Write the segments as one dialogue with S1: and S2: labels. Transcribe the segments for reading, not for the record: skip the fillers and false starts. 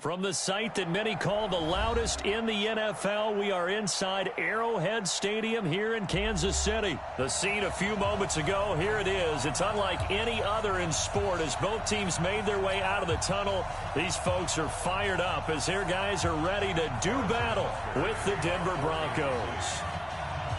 S1: From the site that many call the loudest in the NFL, we are inside Arrowhead Stadium here in Kansas City. The scene a few moments ago, here it is. It's unlike any other in sport as both teams made their way out of the tunnel. These folks are fired up as their guys are ready to do battle with the Denver Broncos.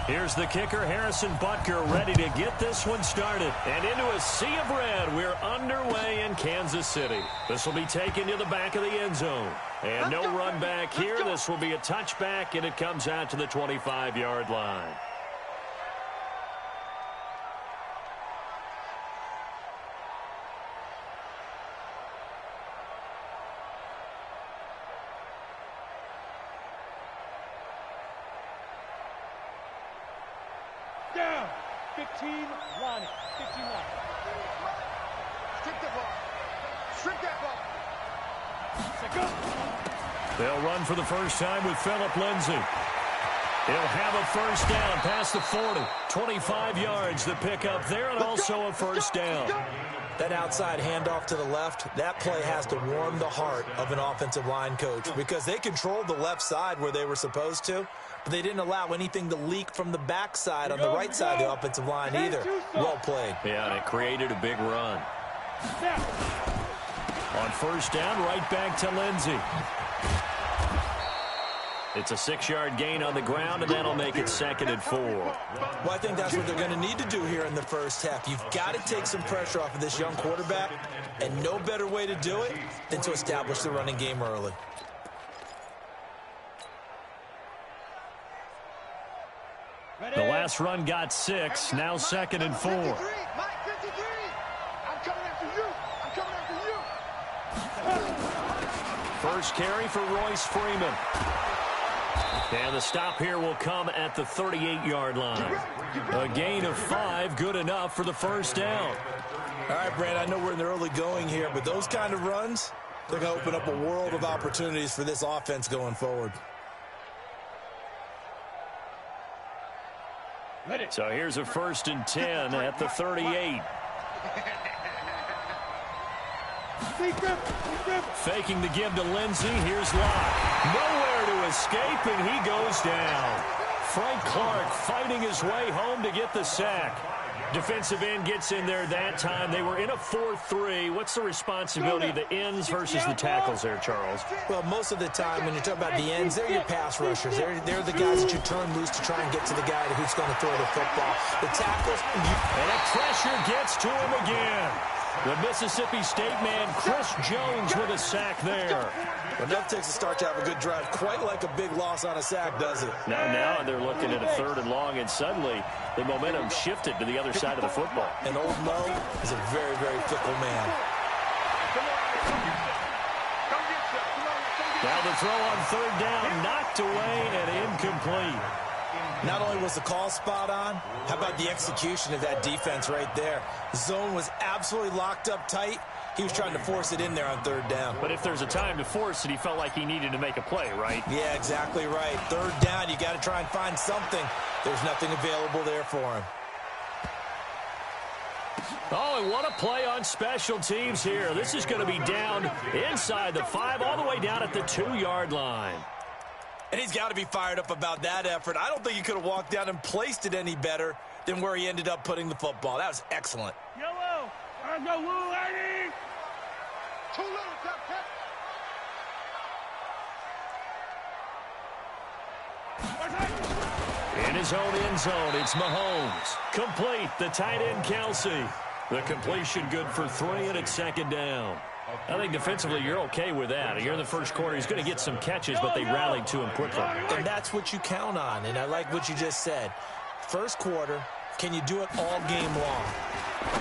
S1: Here's the kicker, Harrison Butker, ready to get this one started. And into a sea of red, we're underway in Kansas City. This will be taken to the back of the end zone. And no run back here. This will be a touchback, and it comes out to the 25-yard line.
S2: Down. 15 line. 15 line. Strip that ball. Strip that ball.
S1: They'll run for the first time with Phillip Lindsay. He'll have a first down past the 40. 25 yards the pick up there, and also a first down.
S3: That outside handoff to the left, that play has to warm the heart of an offensive line coach because they controlled the left side where they were supposed to, but they didn't allow anything to leak from the backside on the right side of the offensive line either. Well played.
S1: Yeah, and it created a big run. On first down, right back to Lindsay. It's a 6-yard gain on the ground, and that'll make it 2nd and 4.
S3: Well, I think that's what they're going to need to do here in the first half. You've got to take some pressure off of this young quarterback, and no better way to do it than to establish the running game early.
S1: The last run got 6, now 2nd and 4.
S2: Mike 53. I'm coming after you. I'm coming after you.
S1: First carry for Royce Freeman. And the stop here will come at the 38-yard line. A gain of 5, good enough for the first down.
S3: All right, Brand, I know we're in the early going here, but those kind of runs, they're going to open up a world of opportunities for this offense going forward.
S1: So here's a 1st and 10 at the 38. Faking the give to Lindsay. Here's Locke. Nowhere to escape, and he goes down. Frank Clark fighting his way home to get the sack. Defensive end gets in there that time. They were in a 4-3. What's the responsibility of the ends versus the tackles there, Charles?
S3: Well, most of the time when you talk about the ends, they're your pass rushers. They're the guys that you turn loose to try and get to the guy who's going to throw the football. The tackles.
S1: And a pressure gets to him again. The Mississippi State man, Chris Jones, with a sack there.
S3: Enough takes a start to have a good drive. Quite like a big loss on a sack, does it?
S1: Now they're looking at a 3rd and long, and suddenly the momentum shifted to the other side of the football.
S3: And Old Mo is a very, very fickle man.
S1: Now the throw on 3rd down, knocked away and incomplete.
S3: Not only was the call spot on, how about the execution of that defense right there? Zone was absolutely locked up tight. He was trying to force it in there on 3rd down.
S1: But if there's a time to force it, he felt like he needed to make a play, right?
S3: Yeah, exactly right. 3rd down, you got to try and find something. There's nothing available there for him.
S1: Oh, and what a play on special teams here. This is going to be down inside the 5, all the way down at the 2-yard line.
S3: And he's got to be fired up about that effort. I don't think he could have walked down and placed it any better than where he ended up putting the football. That was excellent.
S2: Yellow. I know Woo, lady. Too little, top.
S1: In his own end zone, it's Mahomes. Complete, the tight end Kelsey. The completion good for 3, and it's 2nd down. I think defensively you're okay with that. You're in the first quarter. He's going to get some catches, but they rallied to him quickly.
S3: And that's what you count on, and I like what you just said. First quarter, can you do it all game long?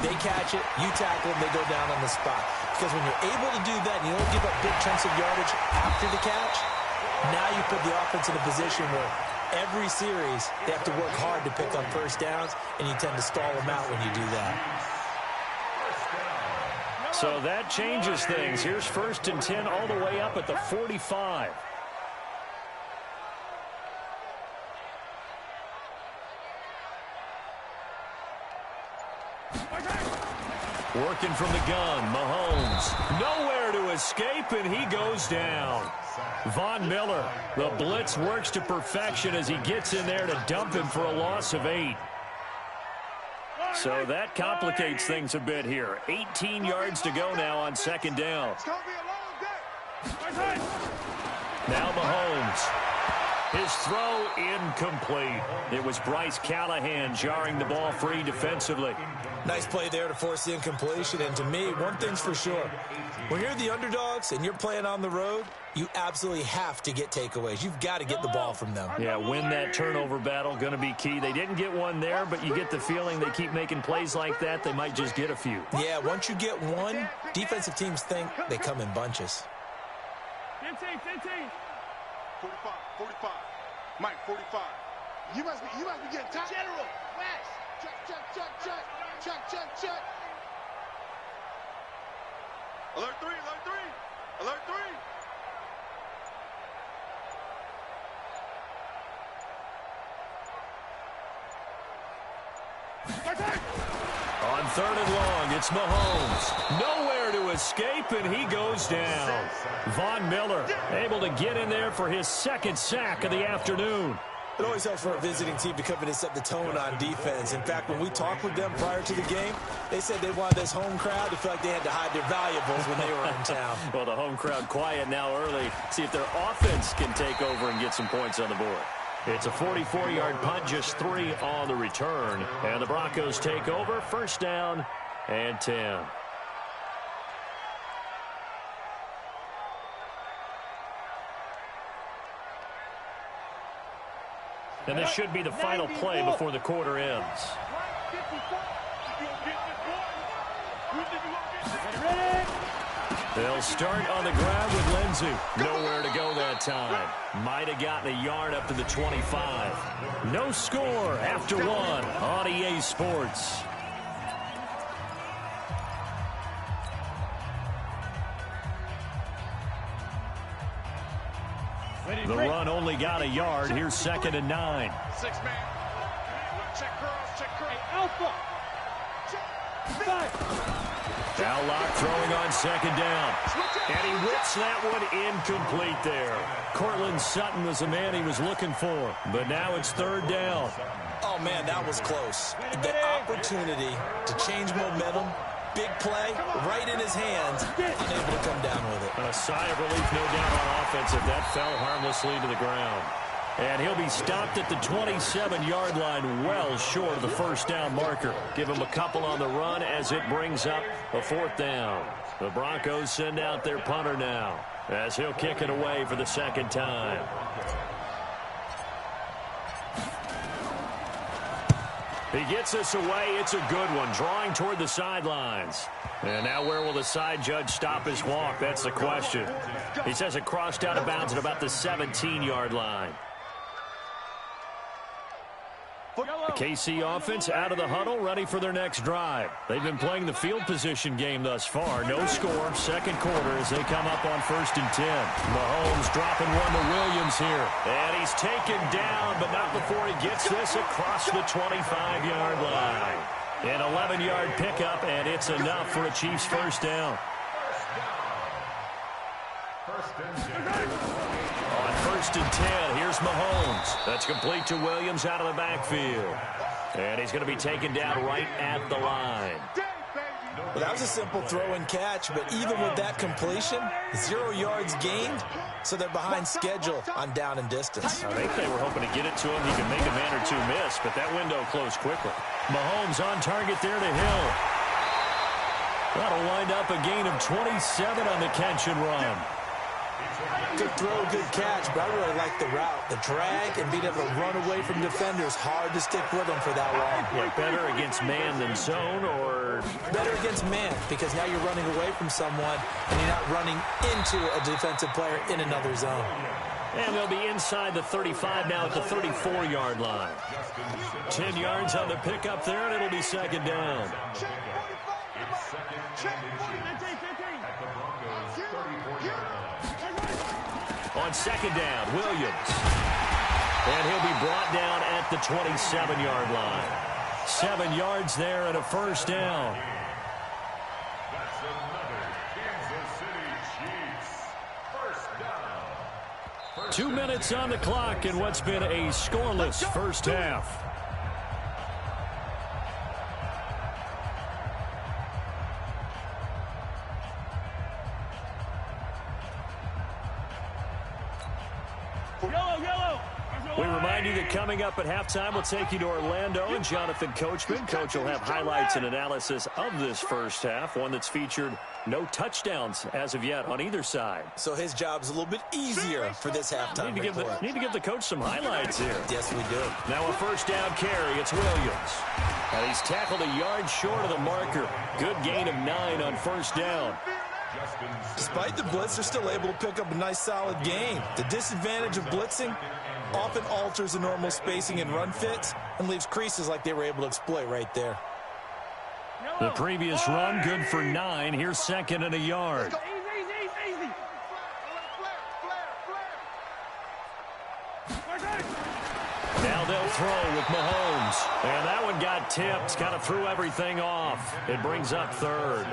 S3: They catch it, you tackle them, they go down on the spot. Because when you're able to do that and you don't give up big chunks of yardage after the catch, now you put the offense in a position where every series they have to work hard to pick up first downs, and you tend to stall them out when you do that.
S1: So that changes things. Here's 1st and 10 all the way up at the 45. Working from the gun, Mahomes. Nowhere to escape, and he goes down. Von Miller, the blitz works to perfection as he gets in there to dump him for a loss of 8. So that complicates things a bit here. 18 yards to go now on second down. Now Mahomes. His throw incomplete. It was Bryce Callahan jarring the ball free defensively.
S3: Nice play there to force the incompletion. And to me, one thing's for sure. When you're the underdogs and you're playing on the road, you absolutely have to get takeaways. You've got to get the ball from them.
S1: Yeah, win that turnover battle, going to be key. They didn't get one there, but you get the feeling they keep making plays like that, they might just get a few.
S3: Yeah, once you get one, defensive teams think they come in bunches.
S2: 15. 45. Mike, 45. You must be getting tired. General, Max. Check. Alert 3.
S1: On third and long, it's Mahomes. Nowhere to escape, and he goes down. Von Miller able to get in there for his second sack of the afternoon.
S3: It always helps for a visiting team to come in and set the tone on defense. In fact, when we talked with them prior to the game, they said they wanted this home crowd to feel like they had to hide their valuables when they were in town.
S1: Well, the home crowd quiet now early. See if their offense can take over and get some points on the board. It's a 44-yard punt, just 3 on the return. And the Broncos take over, first down and 10. And this should be the final play before the quarter ends. They'll start on the ground with Lindsey. Nowhere to go that time. Might have gotten a yard up to the 25. No score after 1 on EA Sports. The run only got a yard. Here's 2nd and 9.
S2: 6-man. Check cross. Alpha.
S1: Allock throwing on 2nd down. And he whips that one incomplete there. Cortland Sutton was the man he was looking for. But now it's 3rd down.
S3: Oh, man, that was close. The opportunity to change momentum, big play, right in his hands, unable to come down with it.
S1: A sigh of relief, no doubt, on offense if that fell harmlessly to the ground. And he'll be stopped at the 27-yard line, well short of the first down marker. Give him a couple on the run as it brings up a 4th down. The Broncos send out their punter now as he'll kick it away for the 2nd time. He gets this away. It's a good one, drawing toward the sidelines. And now where will the side judge stop his walk? That's the question. He says it crossed out of bounds at about the 17-yard line. The KC offense out of the huddle, ready for their next drive. They've been playing the field position game thus far. No score, 2nd quarter as they come up on 1st and 10. Mahomes dropping one to Williams here. And he's taken down, but not before he gets this across the 25-yard line. An 11-yard pickup, and it's enough for a Chiefs first down. On 1st and 10, here's Mahomes. That's complete to Williams out of the backfield. And he's going to be taken down right at the line.
S3: Well, that was a simple throw and catch, but even with that completion, 0 yards gained, so they're behind schedule on down and distance.
S1: I think they were hoping to get it to him. He could make a man or two miss, but that window closed quickly. Mahomes on target there to Hill. That'll wind up a gain of 27 on the catch and run.
S3: Good throw, good catch, but I really like the route. The drag and being able to run away from defenders, hard to stick with them for that long.
S1: Yeah, better against man than zone, or?
S3: Better against man, because now you're running away from someone and you're not running into a defensive player in another zone.
S1: And they'll be inside the 35 now at the 34-yard line. 10 yards on the pickup there, and it'll be 2nd down. On 2nd down, Williams. And he'll be brought down at the 27-yard line. 7 yards there and a first down. Two minutes on the clock in what's been a scoreless first half. We remind you that coming up at halftime, we'll take you to Orlando and Jonathan Coachman. Coach will have highlights and analysis of this first half, one that's featured no touchdowns as of yet on either side.
S3: So his job's a little bit easier for this halftime.
S1: Need to give the coach some highlights here.
S3: Yes, we do.
S1: Now a first down carry. It's Williams. And he's tackled a yard short of the marker. Good gain of 9 on first down.
S3: Despite the blitz, they're still able to pick up a nice, solid gain. The disadvantage of blitzing often alters the normal spacing and run fits and leaves creases like they were able to exploit right there.
S1: The previous run, good for 9. Here's second and a yard. Now they'll throw with Mahomes. And that one got tipped, kind of threw everything off. It brings up third.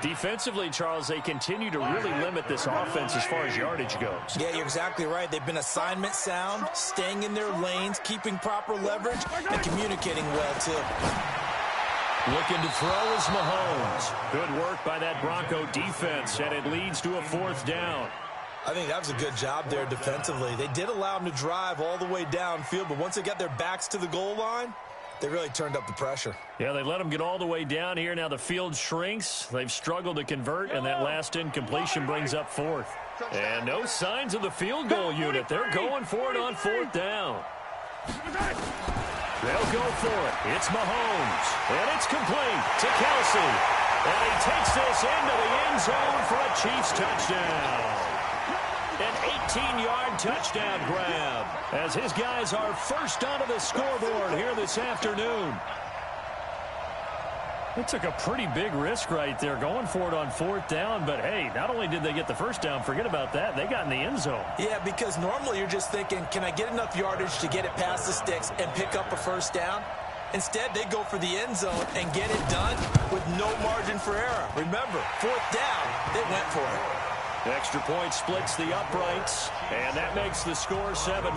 S1: Defensively, Charles, they continue to really limit this offense as far as yardage goes.
S3: Yeah, you're exactly right. They've been assignment sound, staying in their lanes, keeping proper leverage, and communicating well, too.
S1: Looking to throw is Mahomes. Good work by that Bronco defense, and it leads to a fourth down.
S3: I think that was a good job there defensively. They did allow them to drive all the way downfield, but once they got their backs to the goal line, they really turned up the pressure.
S1: Yeah, they let them get all the way down here. Now the field shrinks. They've struggled to convert, and that last incompletion brings up fourth. And no signs of the field goal unit. They're going for it on fourth down. They'll go for it. It's Mahomes. And it's complete to Kelsey. And he takes this into the end zone for a Chiefs touchdown. An 18-yard touchdown grab as his guys are first onto the scoreboard here this afternoon. They took a pretty big risk right there going for it on fourth down, but hey, not only did they get the first down, forget about that, they got in the end zone.
S3: Yeah, because normally you're just thinking, can I get enough yardage to get it past the sticks and pick up a first down? Instead, they go for the end zone and get it done with no margin for error. Remember, fourth down, they went for it.
S1: Extra point splits the uprights, and that makes the score 7-0.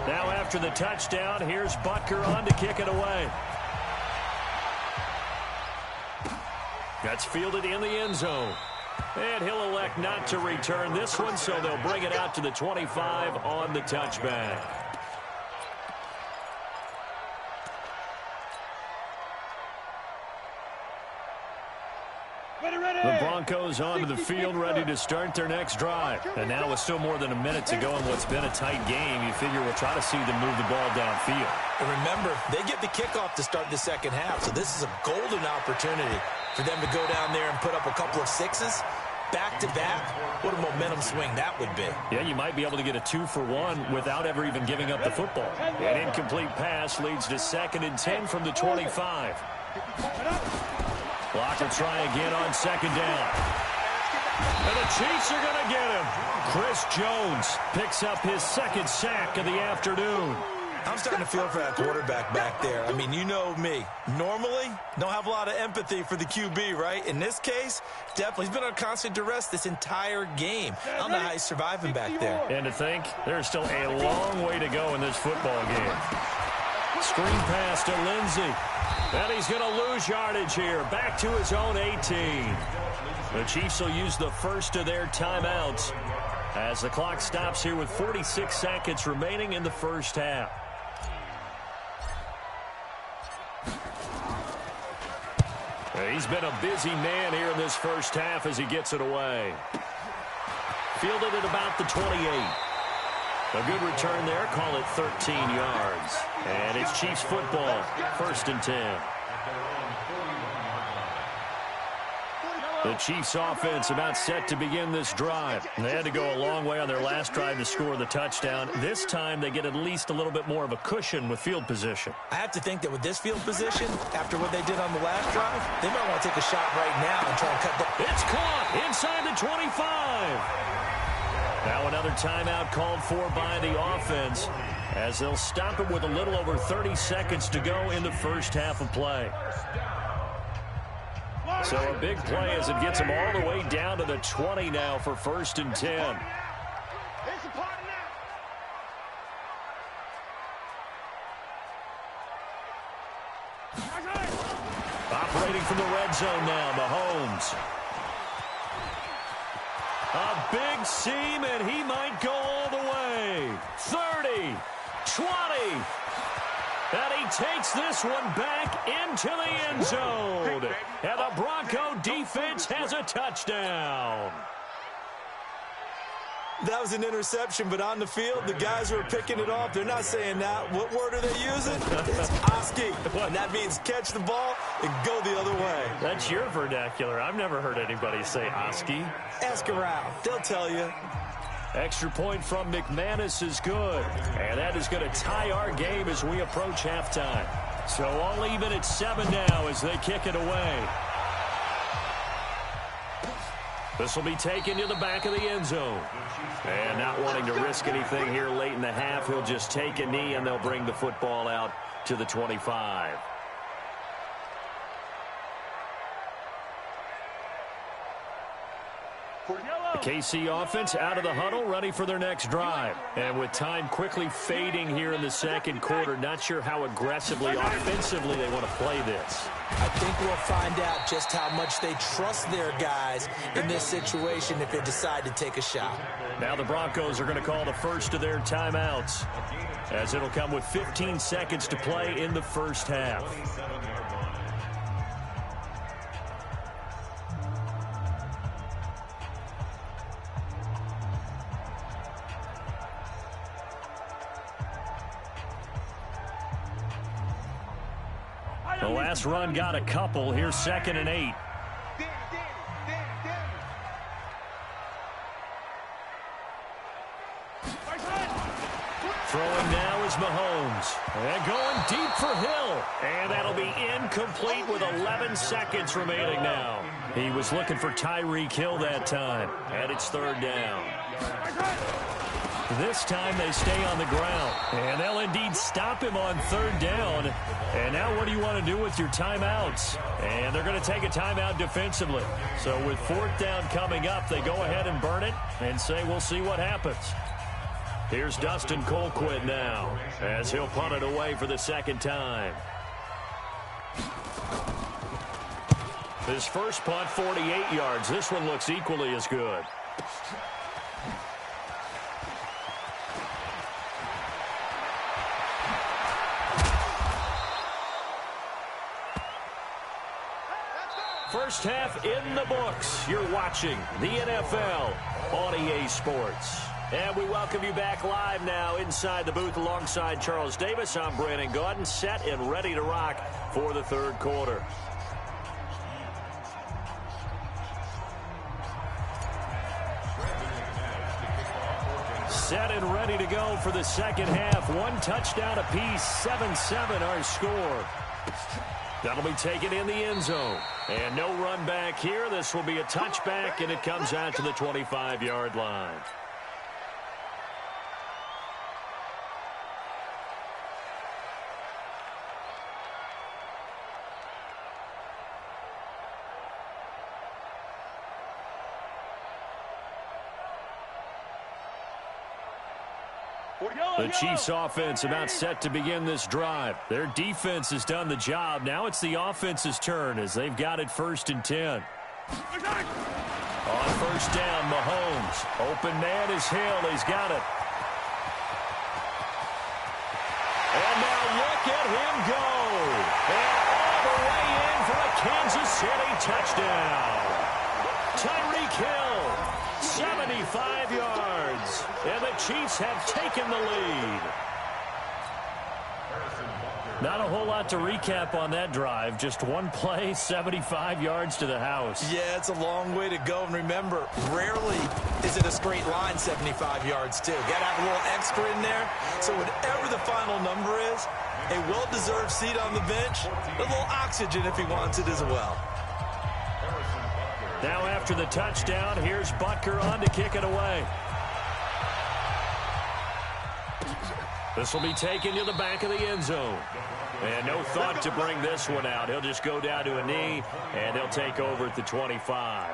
S1: Now after the touchdown, here's Butker on to kick it away. That's fielded in the end zone. And he'll elect not to return this one, so they'll bring it out to the 25 on the touchback. The Broncos onto the field, ready to start their next drive. And now with still more than a minute to go in what's been a tight game, you figure we'll try to see them move the ball downfield.
S3: And remember, they get the kickoff to start the second half, so this is a golden opportunity for them to go down there and put up a couple of sixes back-to-back. What a momentum swing that would be.
S1: Yeah, you might be able to get a 2-for-1 without ever even giving up the football. An incomplete pass leads to 2nd and 10 from the 25. Clock will try again on second down. And the Chiefs are going to get him. Chris Jones picks up his second sack of the afternoon.
S3: I'm starting to feel for that quarterback back there. I mean, you know me. Normally, don't have a lot of empathy for the QB, right? In this case, definitely. He's been on constant duress this entire game. I don't know how he's surviving back there.
S1: And to think, there's still a long way to go in this football game. Screen pass to Lindsey. And he's going to lose yardage here. Back to his own 18. The Chiefs will use the first of their timeouts as the clock stops here with 46 seconds remaining in the first half. He's been a busy man here in this first half as he gets it away. Fielded at about the 28. A good return there. Call it 13 yards. And it's Chiefs football. 1st and 10. The Chiefs offense about set to begin this drive. They had to go a long way on their last drive to score the touchdown. This time they get at least a little bit more of a cushion with field position.
S3: I have to think that with this field position, after what they did on the last drive, they might want to take a shot right now and try and cut the...
S1: It's caught inside the 25. Now another timeout called for by the offense as they'll stop it with a little over 30 seconds to go in the first half of play. So a big play as it gets them all the way down to the 20 now for 1st and 10. Operating from the red zone now, Mahomes. A big seam, and he might go all the way. 30, 20. And he takes this one back into the end zone. And the Bronco defense has a touchdown.
S3: That was an interception, but on the field, the guys who are picking it off, they're not saying that. What word are they using? It's Oski. And that means catch the ball and go the other way.
S1: That's your vernacular. I've never heard anybody say Oski.
S3: Ask around. They'll tell you.
S1: Extra point from McManus is good. And that is going to tie our game as we approach halftime. So all even at 7 now as they kick it away. This will be taken to the back of the end zone. And not wanting to risk anything here late in the half, he'll just take a knee and they'll bring the football out to the 25. The KC offense out of the huddle, ready for their next drive. And with time quickly fading here in the second quarter, not sure how aggressively, offensively they want to play this.
S3: I think we'll find out just how much they trust their guys in this situation if they decide to take a shot.
S1: Now the Broncos are going to call the first of their timeouts, as it'll come with 15 seconds to play in the first half. The last run got a couple. Here's 2nd and 8. Throwing now is Mahomes. And going deep for Hill. And that'll be incomplete with 11 seconds remaining now. He was looking for Tyreek Hill that time. And it's 3rd down. This time they stay on the ground. And they'll indeed stop him on 3rd down. And now what do you want to do with your timeouts? And they're going to take a timeout defensively. So with 4th down coming up, they go ahead and burn it and say we'll see what happens. Here's Dustin Colquitt now as he'll punt it away for the 2nd time. His first punt, 48 yards. This one looks equally as good. First half in the books. You're watching the NFL on EA Sports. And we welcome you back live now inside the booth alongside Charles Davis. I'm Brandon Gaudin, set and ready to rock for the 3rd quarter. Set and ready to go for the 2nd half. 1 touchdown apiece, 7-7 our score. That'll be taken in the end zone. And no run back here. This will be a touchback, and it comes out to the 25-yard line. The Chiefs offense about set to begin this drive. Their defense has done the job. Now it's the offense's turn as they've got it 1st and 10. On 1st down, Mahomes. Open man is Hill. He's got it. And now look at him go. And all the way in for a Kansas City touchdown. Tyreek Hill, 75 yards. And the Chiefs have taken the lead. Not a whole lot to recap on that drive. Just one play, 75 yards to the house.
S3: Yeah, it's a long way to go. And remember, rarely is it a straight line 75 yards, too. Got to have a little extra in there. So whatever the final number is, a well-deserved seat on the bench, a little oxygen if he wants it as well.
S1: Now after the touchdown, here's Butker on to kick it away. This will be taken to the back of the end zone. And no thought to bring this one out. He'll just go down to a knee, and they'll take over at the 25.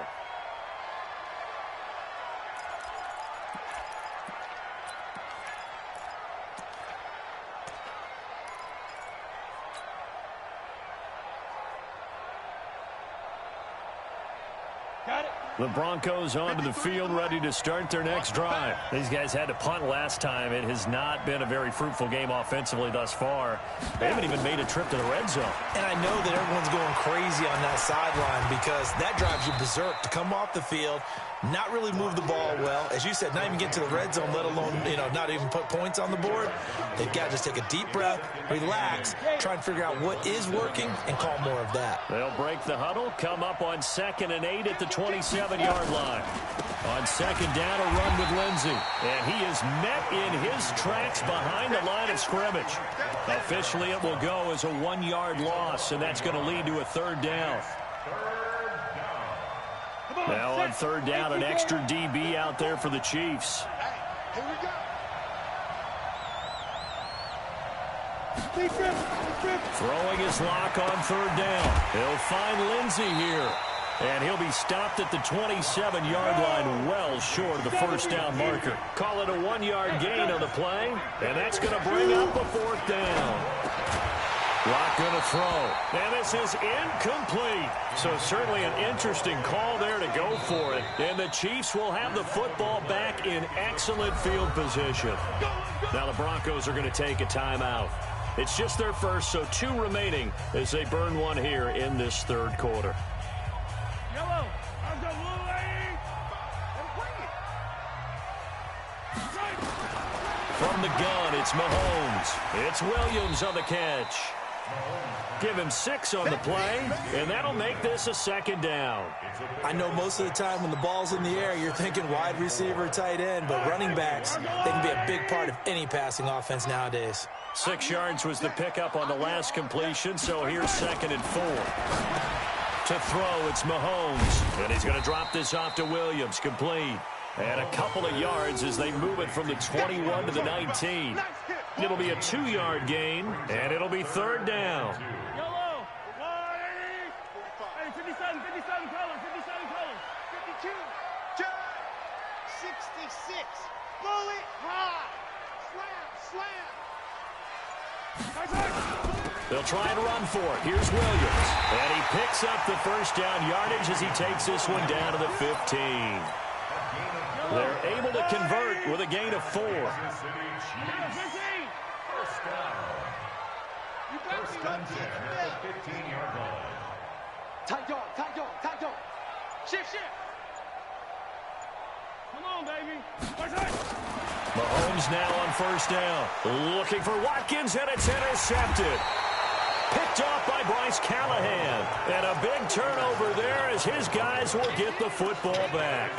S1: The Broncos onto the field, ready to start their next drive. These guys had to punt last time. It has not been a very fruitful game offensively thus far. They haven't even made a trip to the red zone.
S3: And I know that everyone's going crazy on that sideline because that drives you berserk to come off the field, not really move the ball well. As you said, not even get to the red zone, let alone, not even put points on the board. They've got to just take a deep breath, relax, try and figure out what is working, and call more of that.
S1: They'll break the huddle, come up on 2nd and 8 at the 27-yard line. On 2nd down, a run with Lindsey. And he is met in his tracks behind the line of scrimmage. Officially, it will go as a 1-yard loss, and that's going to lead to a 3rd down. Now on 3rd down, an extra DB out there for the Chiefs.
S2: Here we go.
S1: Throwing his lock on 3rd down. He'll find Lindsey here. And he'll be stopped at the 27-yard line, well short of the 1st down marker. Call it a 1-yard gain on the play, and that's going to bring up a 4th down. Lock going to throw. And this is incomplete. So certainly an interesting call there to go for it. And the Chiefs will have the football back in excellent field position. Now the Broncos are going to take a timeout. It's just their first, so 2 remaining as they burn one here in this 3rd quarter. From the gun, it's Mahomes. It's Williams on the catch. Give him 6 on the play, and that'll make this a 2nd down.
S3: I know most of the time when the ball's in the air, you're thinking wide receiver, tight end, but running backs, they can be a big part of any passing offense nowadays.
S1: 6 yards was the pickup on the last completion, so here's 2nd and 4. To throw, it's Mahomes, and he's going to drop this off to Williams, complete. And a couple of yards as they move it from the 21 to the 19. It'll be a 2-yard gain, and it'll be 3rd down.
S4: Yellow, 180. Hey, 57 colors, 57 colors.
S2: 52, 66. Bullet high. Slam.
S1: They'll try and run for it. Here's Williams. And he picks up the 1st down yardage as he takes this one down to the 15. They're able to convert with a gain of 4.
S2: First and 10 at the 15-yard line. Tight dog. Shift.
S4: Come on, baby.
S1: Mahomes now on 1st down. Looking for Watkins, and it's intercepted. Picked off by Bryce Callahan. And a big turnover there as his guys will get the football back.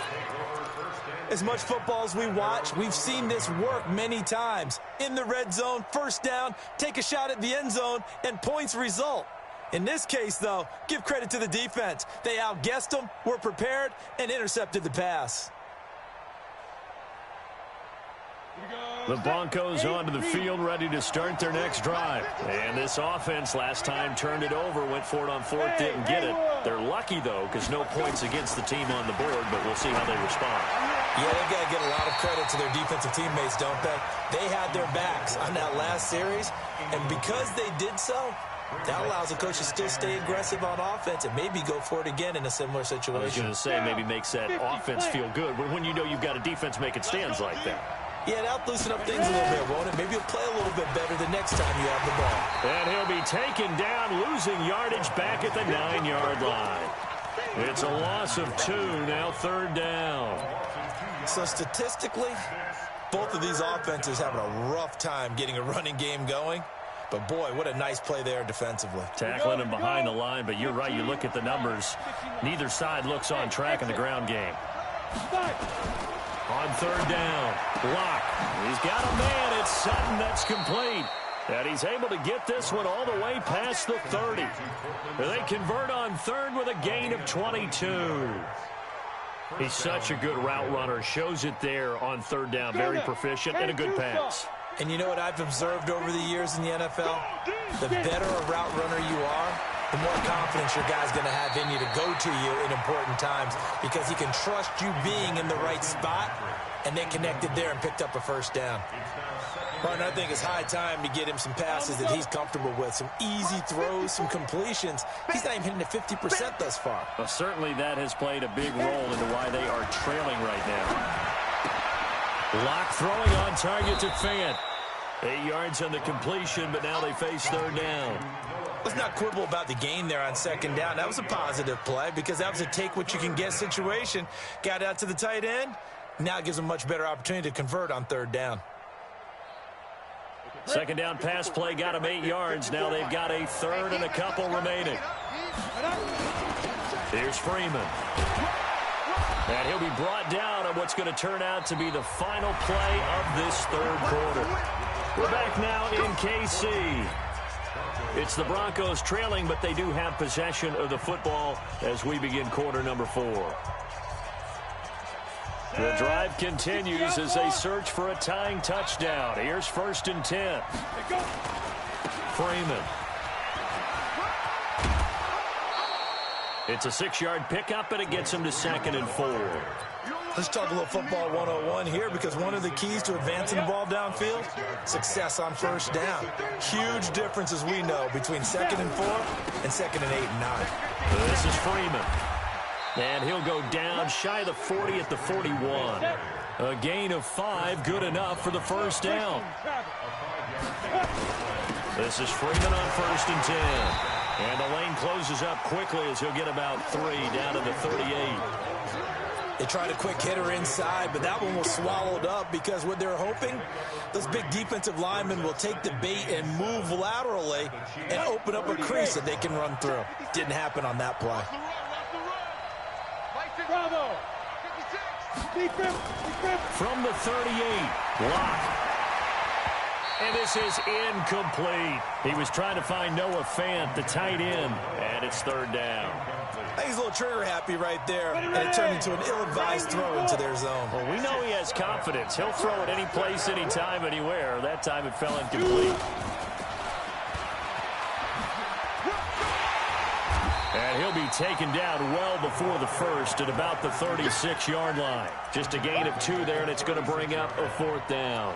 S3: As much football as we watch, we've seen this work many times. In the red zone, 1st down, take a shot at the end zone, and points result. In this case, though, give credit to the defense. They outguessed them, were prepared, and intercepted the pass.
S1: The Broncos onto the field, ready to start their next drive. And this offense last time turned it over, went for it on 4th, didn't get it. They're lucky, though, because no points against the team on the board, but we'll see how they respond.
S3: Yeah, they've got to get a lot of credit to their defensive teammates, don't they? They had their backs on that last series, and because they did so, that allows the coach to still stay aggressive on offense and maybe go for it again in a similar situation.
S1: I was going to say, maybe makes that offense feel good, but when you know you've got a defense making stands like that.
S3: Yeah, that'll loosen up things a little bit, won't it? Maybe you'll play a little bit better the next time you have the ball.
S1: And he'll be taken down, losing yardage back at the 9-yard line. It's a loss of 2, now 3rd down.
S3: So statistically, both of these offenses having a rough time getting a running game going. But, boy, what a nice play there defensively.
S1: Tackling him behind the line, but you're right. You look at the numbers. Neither side looks on track in the ground game. On 3rd down, Lock. He's got a man. It's Sutton that's complete. And he's able to get this one all the way past the 30. They convert on 3rd with a gain of 22. He's such a good route runner. Shows it there on 3rd down. Very proficient and a good pass.
S3: And you know what I've observed over the years in the NFL? The better a route runner you are, the more confidence your guy's going to have in you to go to you in important times because he can trust you being in the right spot, and they connected there and picked up a first down. Martin, I think it's high time to get him some passes that he's comfortable with, some easy throws, some completions. He's not even hitting at 50% thus far.
S1: Well, certainly that has played a big role into why they are trailing right now. Locke throwing on target to Fant. 8 yards on the completion, but now they face third down.
S3: Let's not quibble about the gain there on second down. That was a positive play because that was a take-what-you-can-get situation. Got out to the tight end. Now it gives them a much better opportunity to convert on third down.
S1: Second down pass play got him 8 yards. Now they've got a third and a couple remaining. Here's Freeman. And he'll be brought down on what's going to turn out to be the final play of this third quarter. We're back now in KC. It's the Broncos trailing, but they do have possession of the football as we begin quarter number 4. The drive continues as they search for a tying touchdown. Here's 1st and 10. Freeman. It's a 6-yard pickup, and it gets him to 2nd and 4.
S3: Let's talk a little football 101 here because one of the keys to advancing the ball downfield, success on first down. Huge difference, as we know, between 2nd and 4 and 2nd and 8 and 9.
S1: This is Freeman. And he'll go down shy of the 40 at the 41. A gain of 5, good enough for the first down. This is Freeman on 1st and 10. And the lane closes up quickly as he'll get about 3 down to the 38.
S3: They tried a quick hitter inside, but that one was swallowed up because what they're hoping, those big defensive linemen will take the bait and move laterally and open up a crease that they can run through. Didn't happen on that play.
S2: Bravo.
S1: From the 38, Locke. And this is incomplete. He was trying to find Noah Fant, the tight end, and it's third down.
S3: I think he's a little trigger happy right there, and it turned into an ill-advised throw into their zone.
S1: Well, we know he has confidence. He'll throw it any place, anytime, anywhere. That time it fell incomplete. And he'll be taken down well before the first at about the 36-yard line. Just a gain of 2 there, and it's going to bring up a 4th down.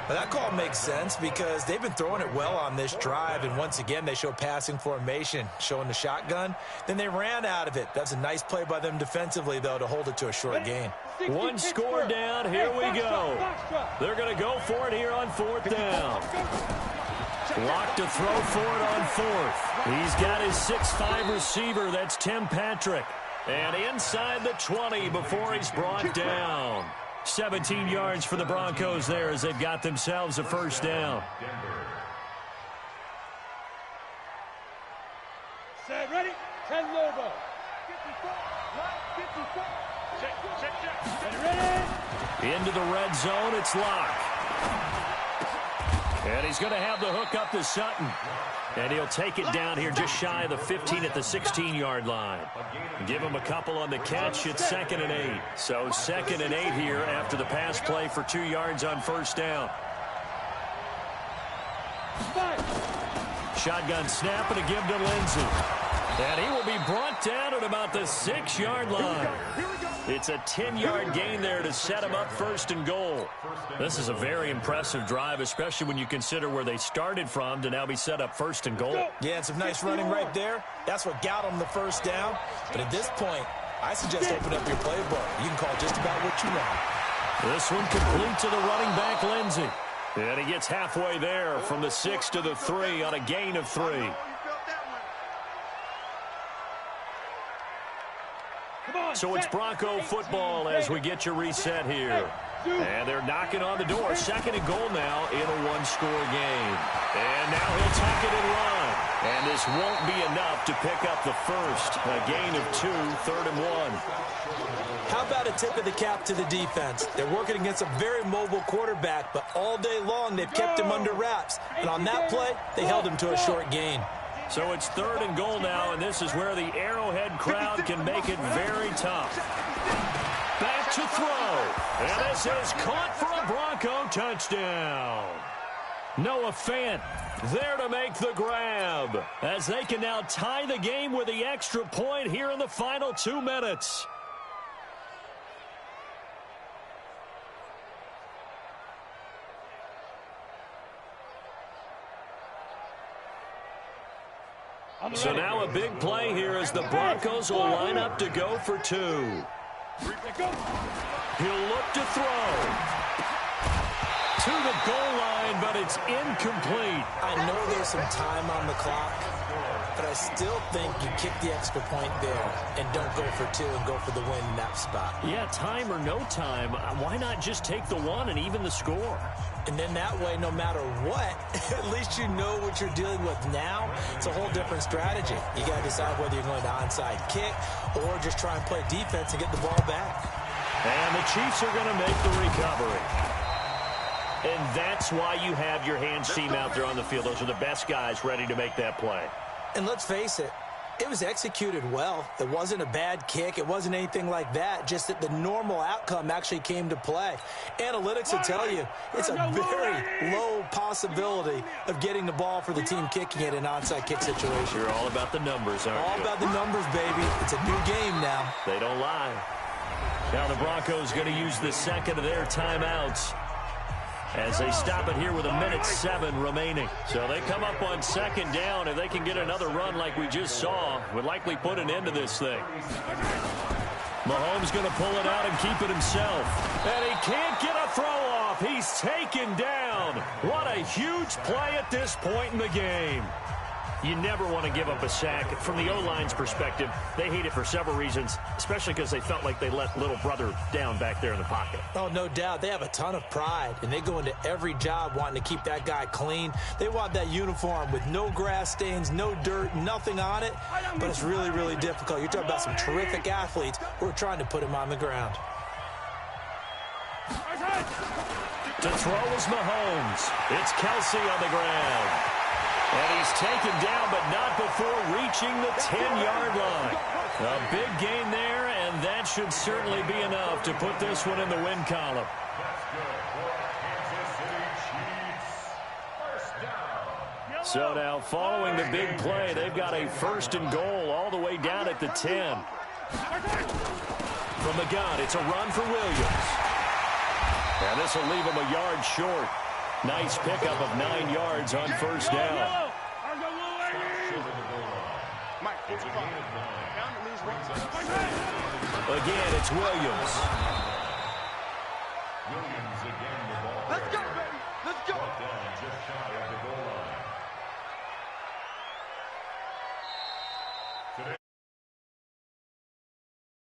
S3: Well, that call makes sense because they've been throwing it well on this drive, and once again they show passing formation, showing the shotgun. Then they ran out of it. That's a nice play by them defensively, though, to hold it to a short gain.
S1: 1 score down. Here we go. They're going to go for it here on 4th down. Locke to throw for it on 4th. He's got his 6'5 receiver. That's Tim Patrick. And inside the 20 before he's brought down. 17 yards for the Broncos there as they've got themselves a first down.
S4: Set, ready? 10 Lobo.
S2: 54. Check.
S4: Ready?
S1: Into the red zone, it's Locke. And he's going to have the hook up to Sutton. And he'll take it down here just shy of the 15 at the 16-yard line. Give him a couple on the catch. It's 2nd and 8. So 2nd and 8 here after the pass play for 2 yards on first down. Shotgun snap and a give to Lindsey. And he will be brought down at about the 6-yard line. It's a 10-yard gain there to set him up 1st and goal. This is a very impressive drive, especially when you consider where they started from to now be set up 1st and goal.
S3: Yeah, and some nice running right there. That's what got them the first down. But at this point, I suggest open up your playbook. You can call just about what you want.
S1: This one complete to the running back, Lindsey. And he gets halfway there from the 6 to the 3 on a gain of 3. So it's Bronco football as we get you reset here. And they're knocking on the door. 2nd and goal now in a 1-score game. And now he'll take it and run. And this won't be enough to pick up the first. A gain of 2, 3rd and 1.
S3: How about a tip of the cap to the defense? They're working against a very mobile quarterback, but all day long they've kept him under wraps. And on that play, they held him to a short gain.
S1: So it's 3rd and goal now, and this is where the Arrowhead crowd can make it very tough. Back to throw. And this is caught for a Bronco touchdown. Noah Fant there to make the grab as they can now tie the game with the extra point here in the final 2 minutes. So now a big play here as the Broncos will line up to go for 2. He'll look to throw. To the goal line, but it's incomplete.
S3: I know there's some time on the clock, but I still think you kick the extra point there and don't go for 2 and go for the win in that spot.
S1: Yeah, time or no time, why not just take the 1 and even the score?
S3: And then that way, no matter what, at least you know what you're dealing with now. It's a whole different strategy. You got to decide whether you're going to onside kick or just try and play defense and get the ball back.
S1: And the Chiefs are going to make the recovery. And that's why you have your hands team out there on the field. Those are the best guys ready to make that play.
S3: And let's face it, it was executed well. It wasn't a bad kick. It wasn't anything like that. Just that the normal outcome actually came to play. Analytics will tell you it's a very low possibility of getting the ball for the team kicking it in an onside kick situation.
S1: You're all about the numbers, aren't you?
S3: All about the numbers, baby. It's a new game now.
S1: They don't lie. Now the Broncos going to use the second of their timeouts as they stop it here with 1:07 remaining. So they come up on second down. If they can get another run like we just saw, would likely put an end to this thing. Mahomes going to pull it out and keep it himself. And he can't get a throw off. He's taken down. What a huge play at this point in the game. You never want to give up a sack. From the O-line's perspective, they hate it for several reasons, especially because they felt like they let little brother down back there in the pocket.
S3: Oh, no doubt. They have a ton of pride, and they go into every job wanting to keep that guy clean. They want that uniform with no grass stains, no dirt, nothing on it, but it's really, really difficult. You're talking about some terrific athletes who are trying to put him on the ground.
S1: To throw is Mahomes. It's Kelsey on the ground. And he's taken down, but not before reaching the 10-yard line. A big gain there, and that should certainly be enough to put this one in the win column. So now, following the big play, they've got a 1st and goal all the way down at the 10. From the gun, it's a run for Williams. And this will leave him a yard short. Nice pickup of 9 yards on 1st down. Again, it's Williams.
S2: Let's go, baby. Let's go.